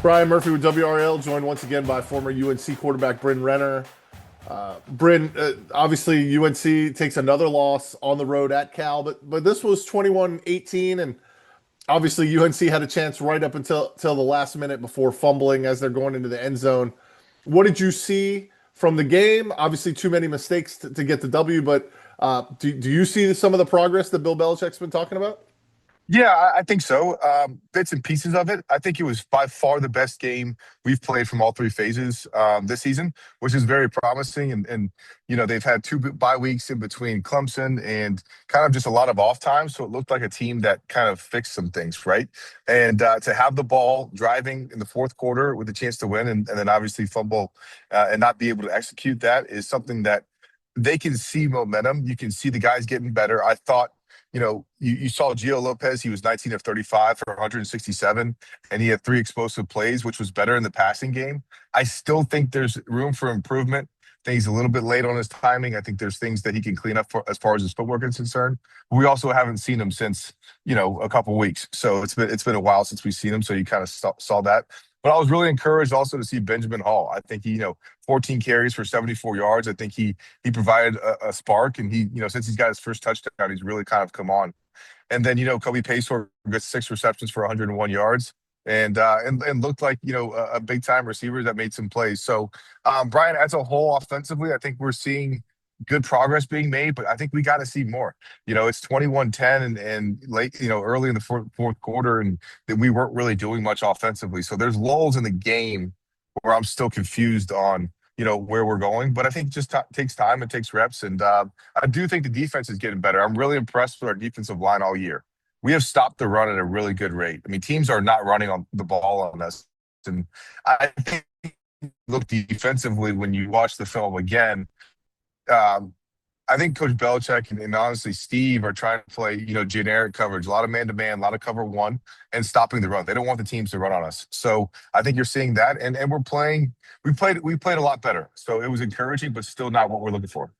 Brian Murphy with WRAL, joined once again by former UNC quarterback Bryn Renner. Bryn, obviously UNC takes another loss on the road at Cal, but this was 21-18, and obviously UNC had a chance right up until the last minute before fumbling as they're going into the end zone. What did you see from the game? Obviously, too many mistakes to get the W, but do you see some of the progress that Bill Belichick's been talking about? Yeah, I think so. Bits and pieces of it. I think it was by far the best game we've played from all three phases this season, which is very promising. And they've had two bye weeks in between Clemson and kind of just a lot of off time. So it looked like a team that kind of fixed some things, right? And to have the ball driving in the fourth quarter with a chance to win and then obviously fumble and not be able to execute that is something that they can see momentum. You can see the guys getting better. I thought you saw Geo Lopez. He was 19 of 35 for 167, and he had three explosive plays, which was better in the passing game. I still think there's room for improvement. I think he's a little bit late on his timing. I think there's things that he can clean up for as far as his footwork is concerned. We also haven't seen him since a couple weeks, so it's been a while since we've seen him. So you kind of saw that. But I was really encouraged also to see Benjamin Hall. I think 14 carries for 74 yards. I think he provided a spark, and since he's got his first touchdown, he's really kind of come on. And then Kobe Paysor got 6 receptions for 101 yards, and looked like a big time receiver that made some plays. So Brian, as a whole, offensively, I think we're seeing good progress being made, but I think we got to see more. It's 21-10 and late, early in the fourth quarter, and that we weren't really doing much offensively. So there's lulls in the game where I'm still confused on where we're going. But I think it just takes time and takes reps. And I do think the defense is getting better. I'm really impressed with our defensive line all year. We have stopped the run at a really good rate. I mean, teams are not running on the ball on us. And I think look defensively when you watch the film again. I think Coach Belichick and honestly Steve are trying to play, generic coverage, a lot of man-to-man, a lot of cover one, and stopping the run. They don't want the teams to run on us. So I think you're seeing that, and we played a lot better. So it was encouraging, but still not what we're looking for.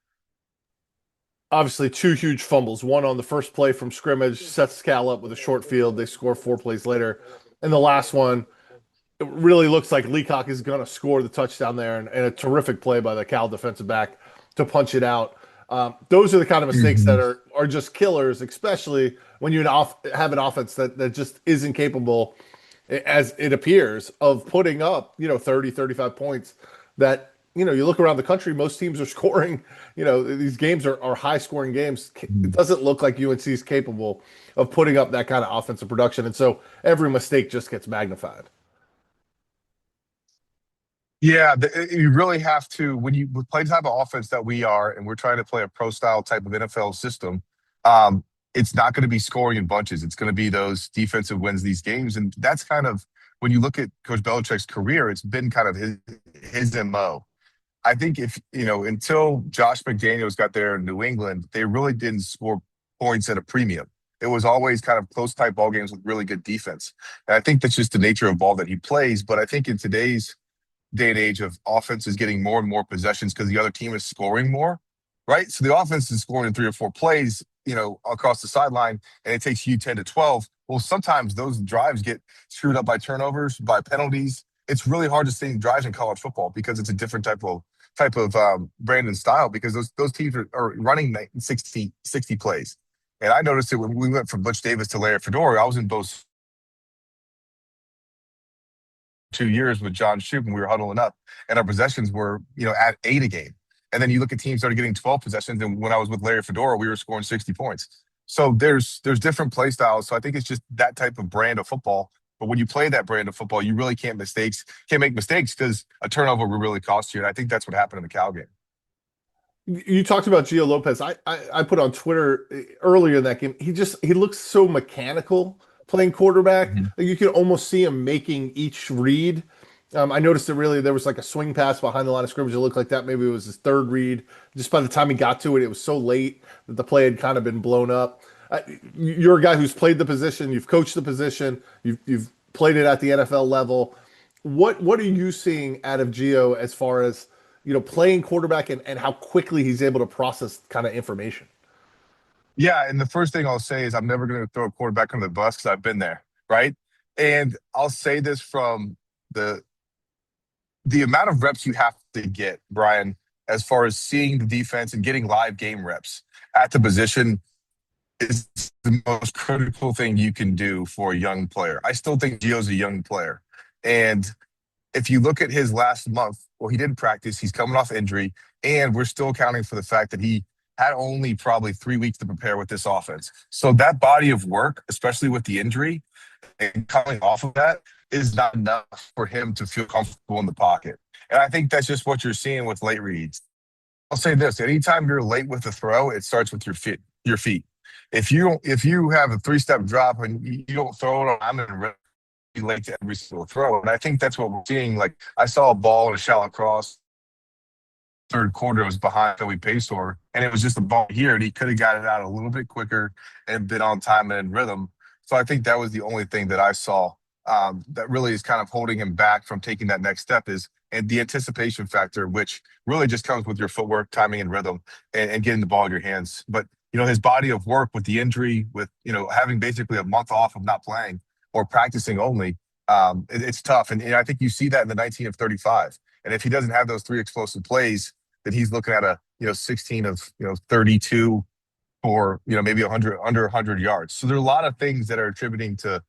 Obviously, two huge fumbles. One on the first play from scrimmage sets Cal up with a short field. They score 4 plays later, and the last one, it really looks like Leacock is going to score the touchdown there, and a terrific play by the Cal defensive back to punch it out. Those are the kind of mistakes that are just killers, especially when you have an offense that just isn't capable, as it appears, of putting up 30, 35 points. That you look around the country, most teams are scoring. These games are high scoring games. It doesn't look like UNC is capable of putting up that kind of offensive production, and so every mistake just gets magnified. Yeah, you really have to when you play the type of offense that we are, and we're trying to play a pro style type of NFL system. It's not going to be scoring in bunches. It's going to be those defensive wins these games, and that's kind of when you look at Coach Belichick's career, it's been kind of his MO. I think if until Josh McDaniels got there in New England, they really didn't score points at a premium. It was always kind of close type ball games with really good defense, and I think that's just the nature of ball that he plays. But I think in today's day and age of offense is getting more and more possessions because the other team is scoring more, right? So the offense is scoring in 3 or 4 plays, across the sideline, and it takes you 10 to 12. Well, sometimes those drives get screwed up by turnovers, by penalties. It's really hard to stay drives in college football because it's a different type of brand and style because those teams are running 60 plays. And I noticed it when we went from Butch Davis to Larry Fedora. I was in both 2 years with John Shoup, and we were huddling up, and our possessions were, at 8 a game. And then you look at teams that are getting 12 possessions, and when I was with Larry Fedora, we were scoring 60 points. So there's different play styles. So I think it's just that type of brand of football. But when you play that brand of football, you really can't make mistakes because a turnover will really cost you. And I think that's what happened in the Cal game. You talked about Geo Lopez. I put on Twitter earlier in that game. He looks so mechanical playing quarterback. Mm-hmm. Like you could almost see him making each read. I noticed that really there was like a swing pass behind the line of scrimmage. It looked like that maybe it was his third read. Just by the time he got to it, it was so late that the play had kind of been blown up. You're a guy who's played the position. You've coached the position. You've played it at the NFL level. What are you seeing out of Geo as far as playing quarterback and how quickly he's able to process kind of information? Yeah, and the first thing I'll say is I'm never going to throw a quarterback under the bus because I've been there, right? And I'll say this from the the amount of reps you have to get, Brian, as far as seeing the defense and getting live game reps at the position is the most critical thing you can do for a young player. I still think Gio's a young player. And if you look at his last month, well, he didn't practice, he's coming off injury, and we're still accounting for the fact that he had only probably 3 weeks to prepare with this offense. So that body of work, especially with the injury and coming off of that, is not enough for him to feel comfortable in the pocket. And I think that's just what you're seeing with late reads. I'll say this: anytime you're late with a throw, it starts with your feet. Your feet. If you have a 3-step drop and you don't throw it on, I'm gonna be late to every single throw. And I think that's what we're seeing. Like I saw a ball in a shallow cross third quarter was behind Philly Paysor, and it was just a ball here, and he could have got it out a little bit quicker and been on time and in rhythm. So I think that was the only thing that I saw that really is kind of holding him back from taking that next step is and the anticipation factor, which really just comes with your footwork, timing, and rhythm, and getting the ball in your hands. But his body of work with the injury, with having basically a month off of not playing or practicing only, it's tough. And I think you see that in the 19 of 35. And if he doesn't have those 3 explosive plays, then he's looking at a 16 of 32 for maybe 100 under 100 yards. So there are a lot of things that are attributing to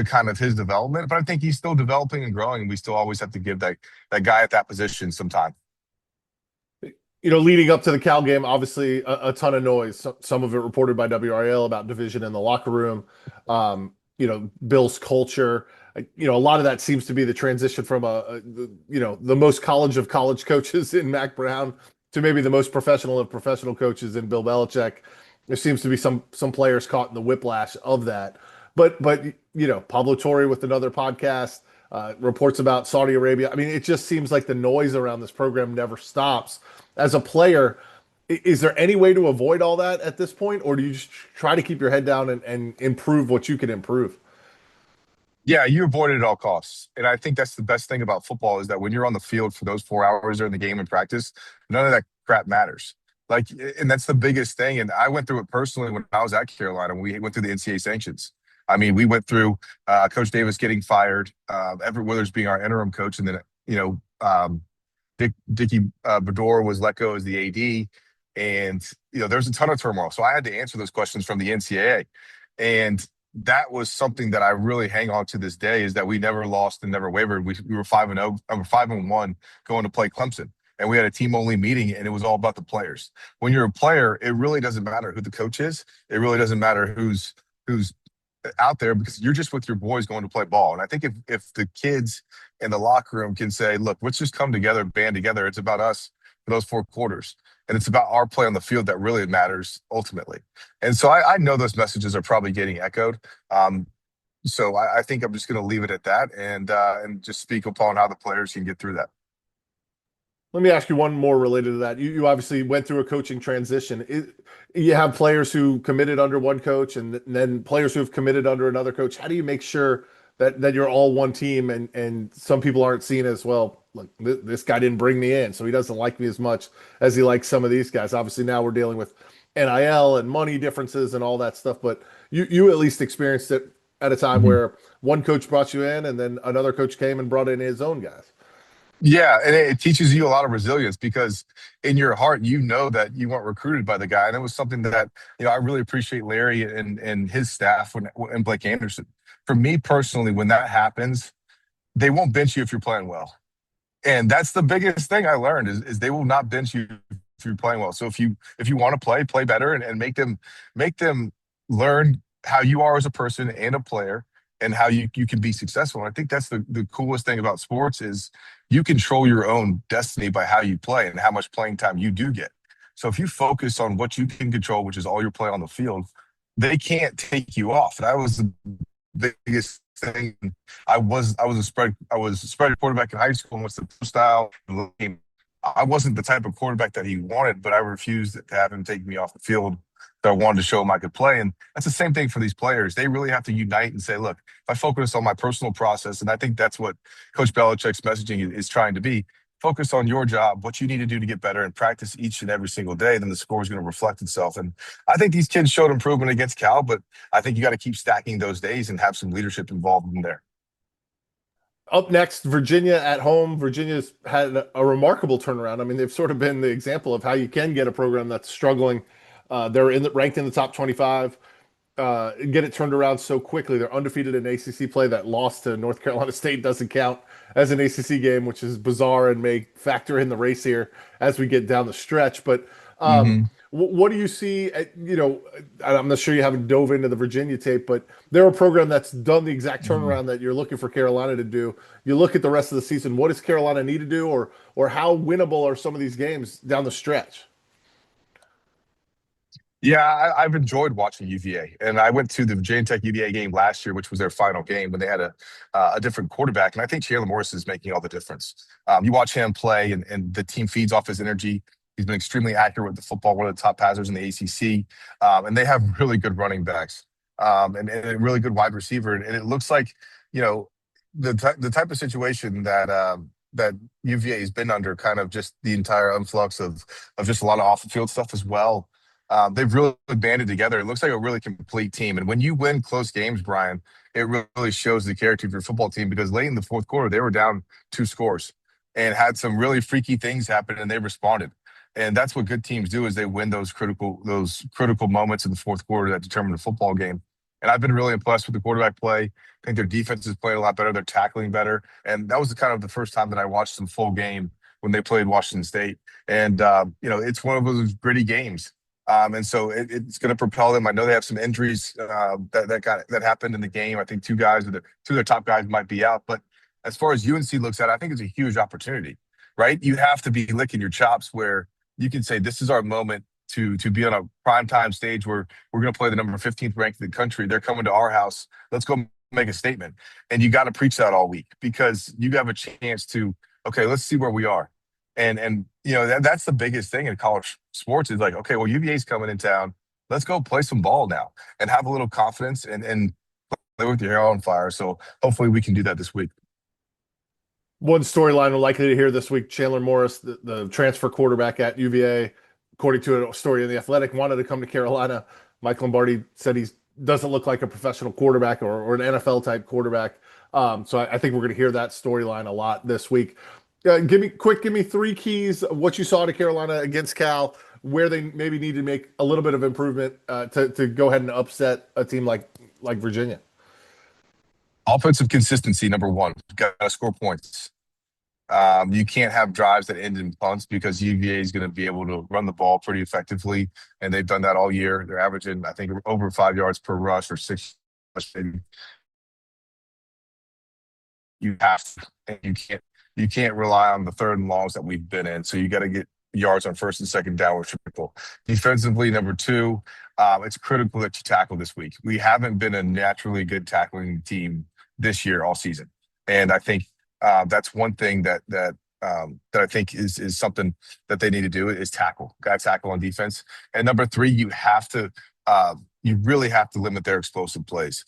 kind of his development, but I think he's still developing and growing, and we still always have to give that guy at that position some time. Leading up to the Cal game, obviously a ton of noise. Some of it reported by WRAL about division in the locker room. Bill's culture. A lot of that seems to be the transition from the most college of college coaches in Mac Brown to maybe the most professional of professional coaches in Bill Belichick. There seems to be some players caught in the whiplash of that. But Pablo Torre with another podcast, reports about Saudi Arabia. I mean, it just seems like the noise around this program never stops. As a player, is there any way to avoid all that at this point, or do you just try to keep your head down and improve what you can improve? Yeah, you avoid it at all costs. And I think that's the best thing about football is that when you're on the field for those 4 hours during the game and practice, none of that crap matters. Like, and that's the biggest thing. And I went through it personally when I was at Carolina. We went through the NCAA sanctions. I mean, we went through Coach Davis getting fired, Everett Withers being our interim coach, and then Dickie Bador was let go as the AD, and there's a ton of turmoil. So I had to answer those questions from the NCAA, and that was something that I really hang on to this day is that we never lost and never wavered. We were 5-0, 5-1 going to play Clemson. And we had a team only meeting and it was all about the players. When you're a player, it really doesn't matter who the coach is. It really doesn't matter who's out there because you're just with your boys going to play ball. And I think if the kids in the locker room can say, look, let's just come together, band together. It's about us for those 4 quarters. And it's about our play on the field that really matters ultimately. And so I know those messages are probably getting echoed. So I think I'm just going to leave it at that and just speak upon how the players can get through that. Let me ask you one more related to that. You obviously went through a coaching transition. You have players who committed under one coach and then players who have committed under another coach. How do you make sure that you're all one team and some people aren't seen as, well, look, this guy didn't bring me in, so he doesn't like me as much as he likes some of these guys. Obviously, now we're dealing with NIL and money differences and all that stuff, but you at least experienced it at a time Mhm. where one coach brought you in and then another coach came and brought in his own guys. Yeah, and it teaches you a lot of resilience because in your heart you know that you weren't recruited by the guy, and it was something that I really appreciate Larry and his staff and Blake Anderson. For me personally, when that happens, they won't bench you if you're playing well, and that's the biggest thing I learned is they will not bench you if you're playing well. So if you want to play better and make them learn how you are as a person and a player and how you can be successful. And I think that's the coolest thing about sports is you control your own destiny by how you play and how much playing time you do get. So if you focus on what you can control, which is all your play on the field, they can't take you off. That was the biggest thing. I was a spread quarterback in high school and what's the style. I wasn't the type of quarterback that he wanted, but I refused to have him take me off the field. So I wanted to show him I could play. And that's the same thing for these players. They really have to unite and say, look, if I focus on my personal process, and I think that's what Coach Belichick's messaging is trying to be, focus on your job, what you need to do to get better and practice each and every single day, then the score is going to reflect itself. And I think these kids showed improvement against Cal, but I think you got to keep stacking those days and have some leadership involved in there. Up next, Virginia at home. Virginia's had a remarkable turnaround. I mean, they've sort of been the example of how you can get a program that's struggling. They're ranked in the top 25. Get it turned around so quickly. They're undefeated in ACC play. That loss to North Carolina State doesn't count as an ACC game, which is bizarre and may factor in the race here as we get down the stretch. But Hmm. what do you see? I'm not sure you haven't dove into the Virginia tape, but they're a program that's done the exact turnaround that you're looking for Carolina to do. You look at the rest of the season. What does Carolina need to do, or how winnable are some of these games down the stretch? Yeah, I've enjoyed watching UVA, and I went to the Virginia Tech UVA game last year, which was their final game when they had a different quarterback, and I think Chandler Morris is making all the difference. You watch him play, and the team feeds off his energy. He's been extremely accurate with the football, one of the top passers in the ACC, and they have really good running backs and a really good wide receiver, and it looks like you know the type of situation that UVA has been under, kind of just the entire influx of just a lot of off the field stuff as well. They've really banded together. It looks like a really complete team. And when you win close games, Brian, it really shows the character of your football team, because late in the fourth quarter, they were down 2 scores and had some really freaky things happen, and they responded. And that's what good teams do, is they win those critical moments in the fourth quarter that determine the football game. And I've been really impressed with the quarterback play. I think their defense is playing a lot better. They're tackling better. And that was kind of the first time that I watched them full game when they played Washington State. And it's one of those gritty games, and so it's going to propel them. I know they have some injuries that happened in the game. I think two of their top guys might be out. But as far as UNC looks at it, I think it's a huge opportunity, right? You have to be licking your chops where you can say this is our moment to be on a prime time stage where we're going to play the number 15th ranked in the country. They're coming to our house. Let's go make a statement. And you got to preach that all week, because you have a chance to, okay, let's see where we are. And that's the biggest thing in college sports, is like, okay, well, UVA's coming in town. Let's go play some ball now and have a little confidence and play with your hair on fire. So hopefully we can do that this week. One storyline we're likely to hear this week: Chandler Morris, the transfer quarterback at UVA, according to a story in The Athletic, wanted to come to Carolina. Mike Lombardi said he doesn't look like a professional quarterback or an NFL type quarterback. So I think we're going to hear that storyline a lot this week. Give me three keys of what you saw to Carolina against Cal, where they maybe need to make a little bit of improvement to go ahead and upset a team like Virginia. Offensive consistency, number one. Got to score points. You can't have drives that end in punts, because UVA is going to be able to run the ball pretty effectively, and they've done that all year. They're averaging, I think, over 5 yards per rush, or six. You have to, and you can't rely on the third and longs that we've been in. So you got to get yards on first and second down with triple. Defensively, number two, it's critical that you tackle this week. We haven't been a naturally good tackling team this year all season, and I think that's one thing that I think is something that they need to do, is tackle. Got to tackle on defense. And number three, you really have to limit their explosive plays.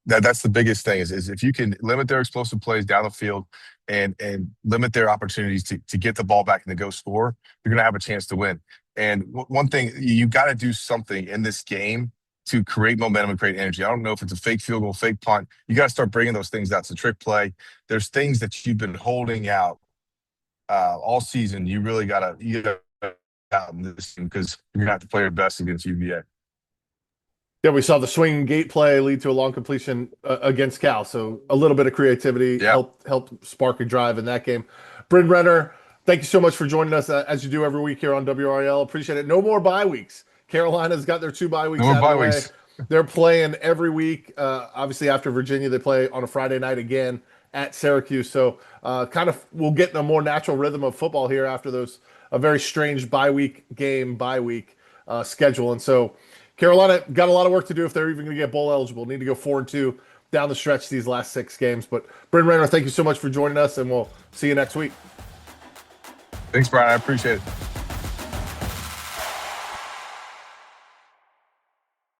That's the biggest thing, is if you can limit their explosive plays down the field and limit their opportunities to get the ball back and to go score, you're going to have a chance to win. And one thing, you got to do something in this game to create momentum and create energy. I don't know if it's a fake field goal, fake punt. You got to start bringing those things out. It's a trick play. There's things that you've been holding out all season. You really got to out in this game, because you're going to have to play your best against UVA. Yeah, we saw the swing gate play lead to a long completion against Cal. So a little bit of creativity Yeah. helped spark a drive in that game. Bryn Renner, thank you so much for joining us as you do every week here on WRAL. Appreciate it. No more bye weeks. Carolina's got their 2 bye weeks No more out bye of the way. weeks. They're playing every week. Obviously, after Virginia, they play on a Friday night again at Syracuse. So kind of we'll get in a more natural rhythm of football here after a very strange bye week schedule. And so Carolina got a lot of work to do if they're even going to get bowl eligible. Need to go 4-2 down the stretch these last 6 games. But Bryn Renner, thank you so much for joining us, and we'll see you next week. Thanks, Brian. I appreciate it.